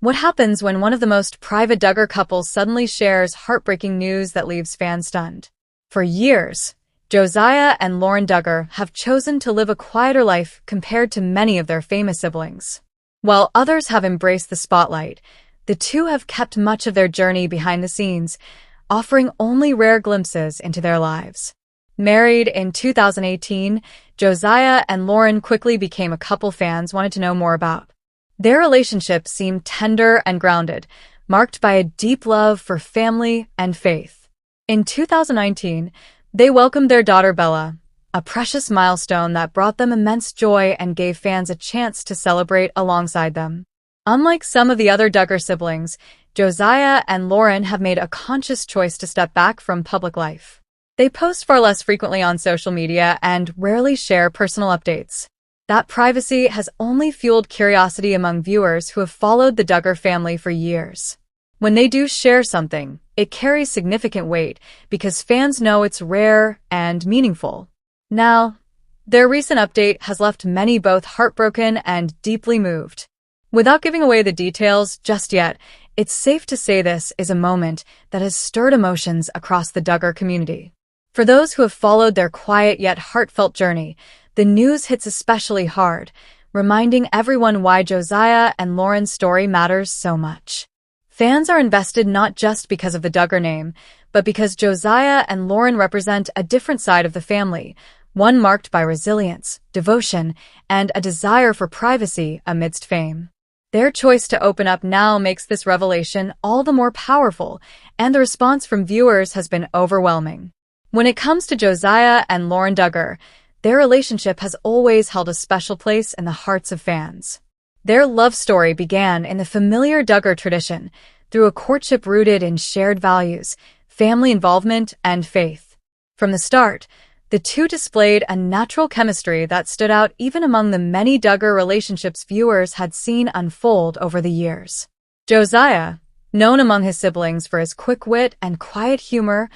What happens when one of the most private Duggar couples suddenly shares heartbreaking news that leaves fans stunned? For years, Josiah and Lauren Duggar have chosen to live a quieter life compared to many of their famous siblings. While others have embraced the spotlight, the two have kept much of their journey behind the scenes, offering only rare glimpses into their lives. Married in 2018, Josiah and Lauren quickly became a couple fans wanted to know more about. Their relationship seemed tender and grounded, marked by a deep love for family and faith. In 2019, they welcomed their daughter Bella, a precious milestone that brought them immense joy and gave fans a chance to celebrate alongside them. Unlike some of the other Duggar siblings, Josiah and Lauren have made a conscious choice to step back from public life. They post far less frequently on social media and rarely share personal updates. That privacy has only fueled curiosity among viewers who have followed the Duggar family for years. When they do share something, it carries significant weight because fans know it's rare and meaningful. Now, their recent update has left many both heartbroken and deeply moved. Without giving away the details just yet, it's safe to say this is a moment that has stirred emotions across the Duggar community. For those who have followed their quiet yet heartfelt journey, the news hits especially hard, reminding everyone why Josiah and Lauren's story matters so much. Fans are invested not just because of the Duggar name, but because Josiah and Lauren represent a different side of the family, one marked by resilience, devotion, and a desire for privacy amidst fame. Their choice to open up now makes this revelation all the more powerful, and the response from viewers has been overwhelming. When it comes to Josiah and Lauren Duggar, their relationship has always held a special place in the hearts of fans. Their love story began in the familiar Duggar tradition, through a courtship rooted in shared values, family involvement, and faith. From the start, the two displayed a natural chemistry that stood out even among the many Duggar relationships viewers had seen unfold over the years. Josiah, known among his siblings for his quick wit and quiet humor,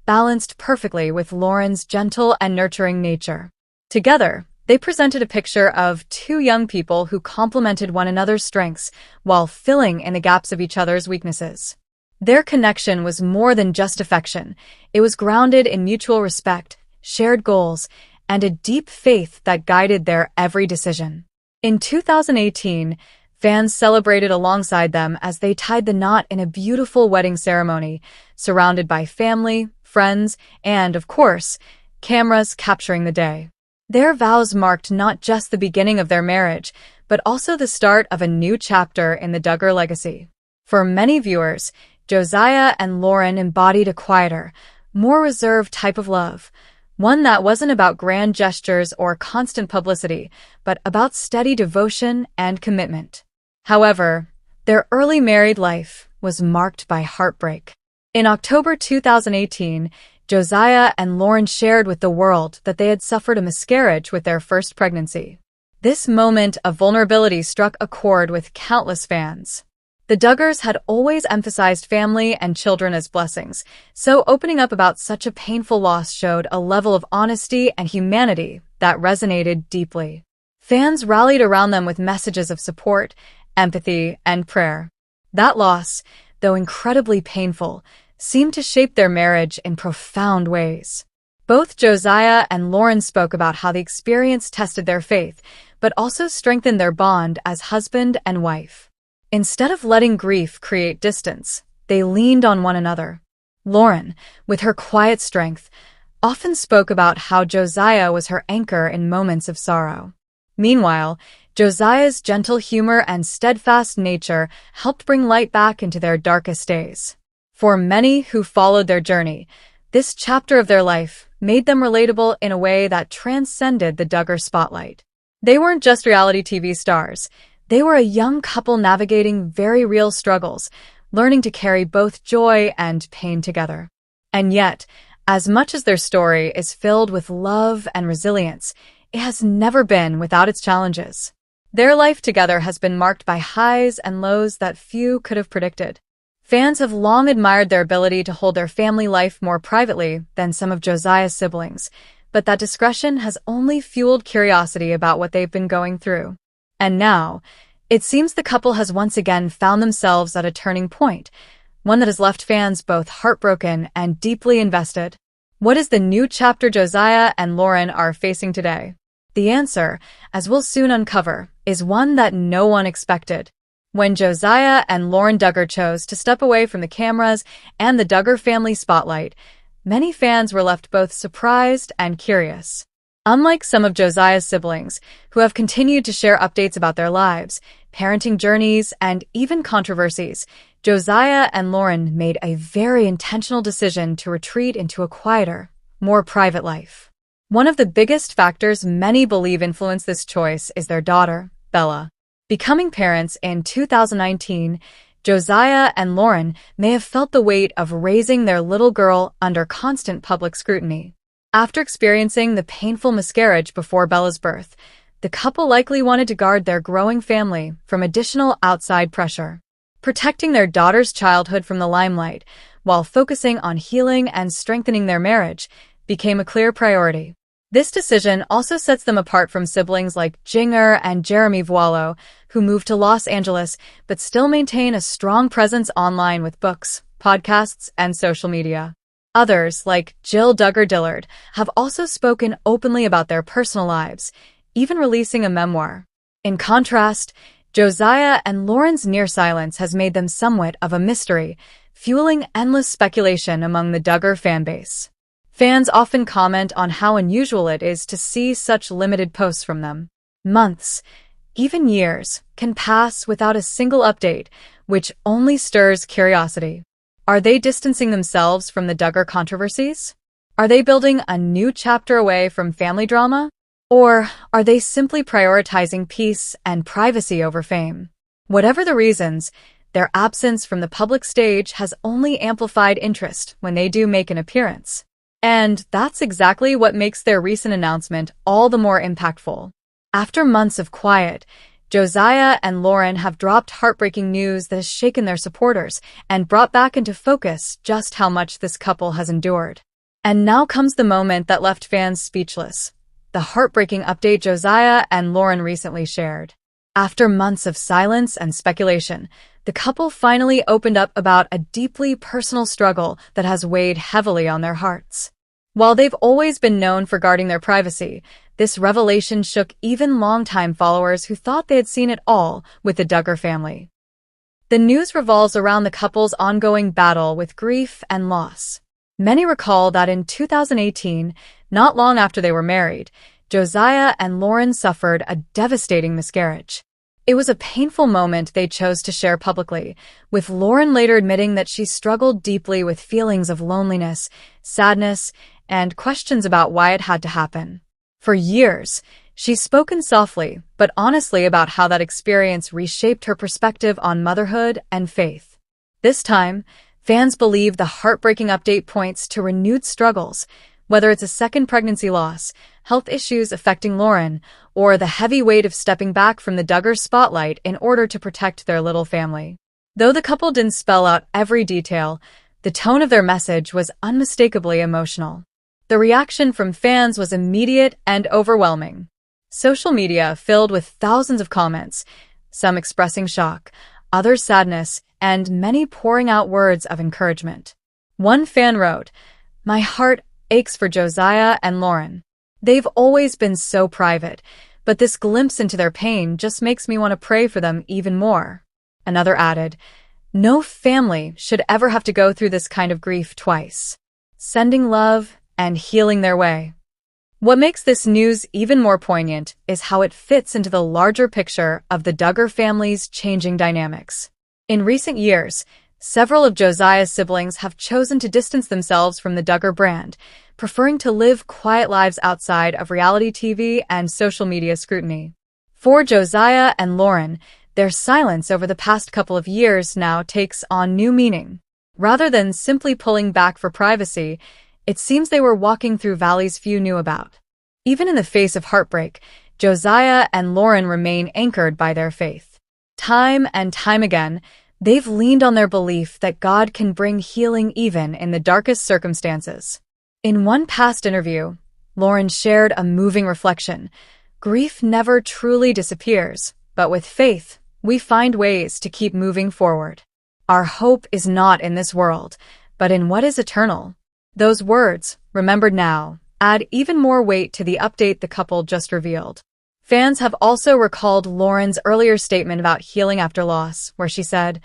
balanced perfectly with Lauren's gentle and nurturing nature. Together, they presented a picture of two young people who complemented one another's strengths while filling in the gaps of each other's weaknesses. Their connection was more than just affection. It was grounded in mutual respect, shared goals, and a deep faith that guided their every decision. In 2018, fans celebrated alongside them as they tied the knot in a beautiful wedding ceremony, surrounded by family, friends, and, of course, cameras capturing the day. Their vows marked not just the beginning of their marriage, but also the start of a new chapter in the Duggar legacy. For many viewers, Josiah and Lauren embodied a quieter, more reserved type of love, one that wasn't about grand gestures or constant publicity, but about steady devotion and commitment. However, their early married life was marked by heartbreak. In October 2018, Josiah and Lauren shared with the world that they had suffered a miscarriage with their first pregnancy. This moment of vulnerability struck a chord with countless fans. The Duggars had always emphasized family and children as blessings, so opening up about such a painful loss showed a level of honesty and humanity that resonated deeply. Fans rallied around them with messages of support, empathy, and prayer. That loss, though incredibly painful, seemed to shape their marriage in profound ways. Both Josiah and Lauren spoke about how the experience tested their faith, but also strengthened their bond as husband and wife. Instead of letting grief create distance, they leaned on one another. Lauren, with her quiet strength, often spoke about how Josiah was her anchor in moments of sorrow. Meanwhile, Josiah's gentle humor and steadfast nature helped bring light back into their darkest days. For many who followed their journey, this chapter of their life made them relatable in a way that transcended the Duggar spotlight. They weren't just reality TV stars. They were a young couple navigating very real struggles, learning to carry both joy and pain together. And yet, as much as their story is filled with love and resilience, it has never been without its challenges. Their life together has been marked by highs and lows that few could have predicted. Fans have long admired their ability to hold their family life more privately than some of Josiah's siblings, but that discretion has only fueled curiosity about what they've been going through. And now, It seems the couple has once again found themselves at a turning point, one that has left fans both heartbroken and deeply invested. What is the new chapter Josiah and Lauren are facing today? The answer, as we'll soon uncover, is one that no one expected. When Josiah and Lauren Duggar chose to step away from the cameras and the Duggar family spotlight, many fans were left both surprised and curious. Unlike some of Josiah's siblings, who have continued to share updates about their lives, parenting journeys, and even controversies, Josiah and Lauren made a very intentional decision to retreat into a quieter, more private life. One of the biggest factors many believe influenced this choice is their daughter, Bella. Becoming parents in 2019, Josiah and Lauren may have felt the weight of raising their little girl under constant public scrutiny. After experiencing the painful miscarriage before Bella's birth, the couple likely wanted to guard their growing family from additional outside pressure. Protecting their daughter's childhood from the limelight, while focusing on healing and strengthening their marriage, became a clear priority. This decision also sets them apart from siblings like Jinger and Jeremy Vuolo, who moved to Los Angeles but still maintain a strong presence online with books, podcasts, and social media. Others, like Jill Duggar-Dillard, have also spoken openly about their personal lives, even releasing a memoir. In contrast, Josiah and Lauren's near silence has made them somewhat of a mystery, fueling endless speculation among the Duggar fanbase. Fans often comment on how unusual it is to see such limited posts from them. Months, even years, can pass without a single update, which only stirs curiosity. Are they distancing themselves from the Duggar controversies? Are they building a new chapter away from family drama? Or are they simply prioritizing peace and privacy over fame? Whatever the reasons, their absence from the public stage has only amplified interest when they do make an appearance. And that's exactly what makes their recent announcement all the more impactful. After months of quiet, Josiah and Lauren have dropped heartbreaking news that has shaken their supporters and brought back into focus just how much this couple has endured. And now comes the moment that left fans speechless. The heartbreaking update Josiah and Lauren recently shared. After months of silence and speculation, the couple finally opened up about a deeply personal struggle that has weighed heavily on their hearts. While they've always been known for guarding their privacy, this revelation shook even longtime followers who thought they had seen it all with the Duggar family. The news revolves around the couple's ongoing battle with grief and loss. Many recall that in 2018, not long after they were married, Josiah and Lauren suffered a devastating miscarriage. It was a painful moment they chose to share publicly, with Lauren later admitting that she struggled deeply with feelings of loneliness, sadness, and questions about why it had to happen. For years, she's spoken softly but honestly about how that experience reshaped her perspective on motherhood and faith. This time, fans believe the heartbreaking update points to renewed struggles, whether it's a second pregnancy loss, health issues affecting Lauren, or the heavy weight of stepping back from the Duggar spotlight in order to protect their little family. Though the couple didn't spell out every detail, the tone of their message was unmistakably emotional. The reaction from fans was immediate and overwhelming. Social media filled with thousands of comments, some expressing shock, others sadness, and many pouring out words of encouragement. One fan wrote, "My heart aches for Josiah and Lauren. They've always been so private, but this glimpse into their pain just makes me want to pray for them even more." Another added, "No family should ever have to go through this kind of grief twice. Sending love and healing their way." What makes this news even more poignant is how it fits into the larger picture of the Duggar family's changing dynamics. In recent years, several of Josiah's siblings have chosen to distance themselves from the Duggar brand, preferring to live quiet lives outside of reality TV and social media scrutiny. For Josiah and Lauren, their silence over the past couple of years now takes on new meaning. Rather than simply pulling back for privacy, it seems they were walking through valleys few knew about. Even in the face of heartbreak, Josiah and Lauren remain anchored by their faith. Time and time again, they've leaned on their belief that God can bring healing even in the darkest circumstances. In one past interview, Lauren shared a moving reflection. Grief never truly disappears, but with faith, we find ways to keep moving forward. Our hope is not in this world, but in what is eternal. Those words, remembered now, add even more weight to the update the couple just revealed. Fans have also recalled Lauren's earlier statement about healing after loss, where she said,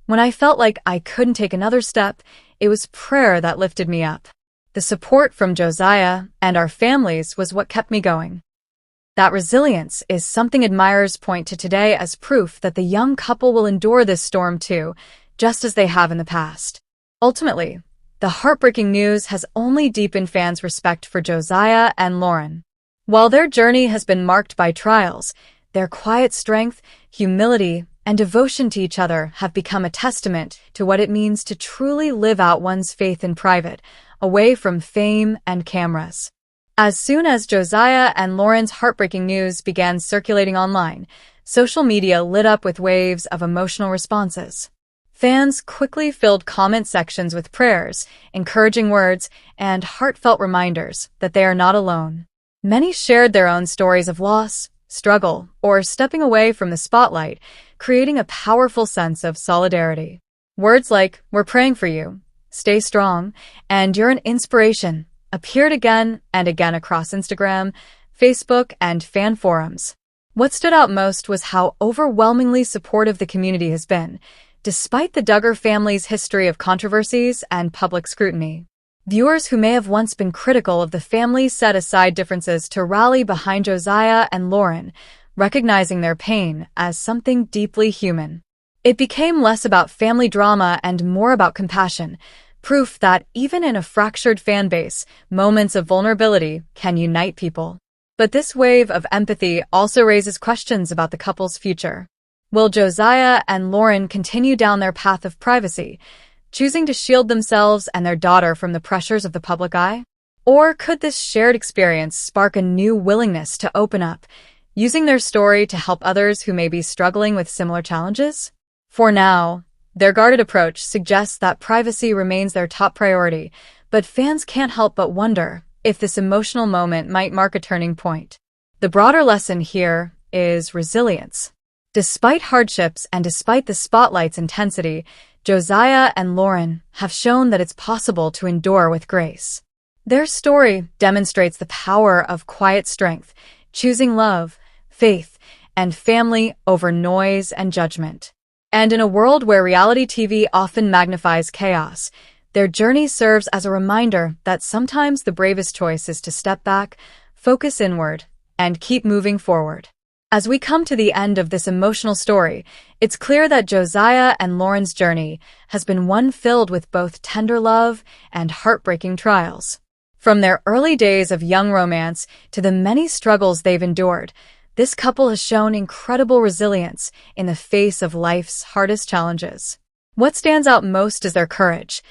"When I felt like I couldn't take another step, it was prayer that lifted me up. The support from Josiah and our families was what kept me going." That resilience is something admirers point to today as proof that the young couple will endure this storm too, just as they have in the past. Ultimately, the heartbreaking news has only deepened fans' respect for Josiah and Lauren. While their journey has been marked by trials, their quiet strength, humility, and devotion to each other have become a testament to what it means to truly live out one's faith in private, away from fame and cameras. As soon as Josiah and Lauren's heartbreaking news began circulating online, social media lit up with waves of emotional responses. Fans quickly filled comment sections with prayers, encouraging words, and heartfelt reminders that they are not alone. Many shared their own stories of loss, struggle, or stepping away from the spotlight, creating a powerful sense of solidarity. Words like, "We're praying for you," "Stay strong," and "You're an inspiration" appeared again and again across Instagram, Facebook, and fan forums. What stood out most was how overwhelmingly supportive the community has been, despite the Duggar family's history of controversies and public scrutiny. Viewers who may have once been critical of the family set aside differences to rally behind Josiah and Lauren, recognizing their pain as something deeply human. It became less about family drama and more about compassion, proof that even in a fractured fan base, moments of vulnerability can unite people. But this wave of empathy also raises questions about the couple's future. Will Josiah and Lauren continue down their path of privacy, choosing to shield themselves and their daughter from the pressures of the public eye? Or could this shared experience spark a new willingness to open up, using their story to help others who may be struggling with similar challenges? For now, their guarded approach suggests that privacy remains their top priority, but fans can't help but wonder if this emotional moment might mark a turning point. The broader lesson here is resilience. Despite hardships and despite the spotlight's intensity, Josiah and Lauren have shown that it's possible to endure with grace. Their story demonstrates the power of quiet strength, choosing love, faith, and family over noise and judgment. And in a world where reality TV often magnifies chaos, their journey serves as a reminder that sometimes the bravest choice is to step back, focus inward, and keep moving forward. As we come to the end of this emotional story, it's clear that Josiah and Lauren's journey has been one filled with both tender love and heartbreaking trials. From their early days of young romance to the many struggles they've endured, this couple has shown incredible resilience in the face of life's hardest challenges. What stands out most is their courage,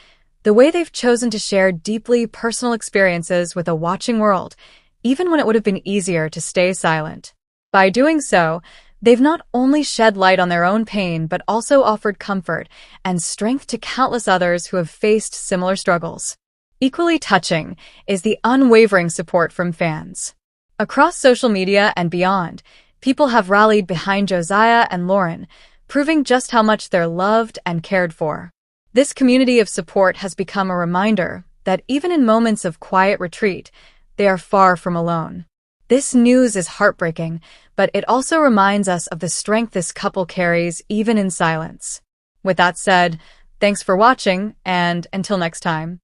the way they've chosen to share deeply personal experiences with a watching world, even when it would have been easier to stay silent. By doing so, they've not only shed light on their own pain, but also offered comfort and strength to countless others who have faced similar struggles. Equally touching is the unwavering support from fans. Across social media and beyond, people have rallied behind Josiah and Lauren, proving just how much they're loved and cared for. This community of support has become a reminder that even in moments of quiet retreat, they are far from alone. This news is heartbreaking, but it also reminds us of the strength this couple carries even in silence. With that said, thanks for watching, and until next time.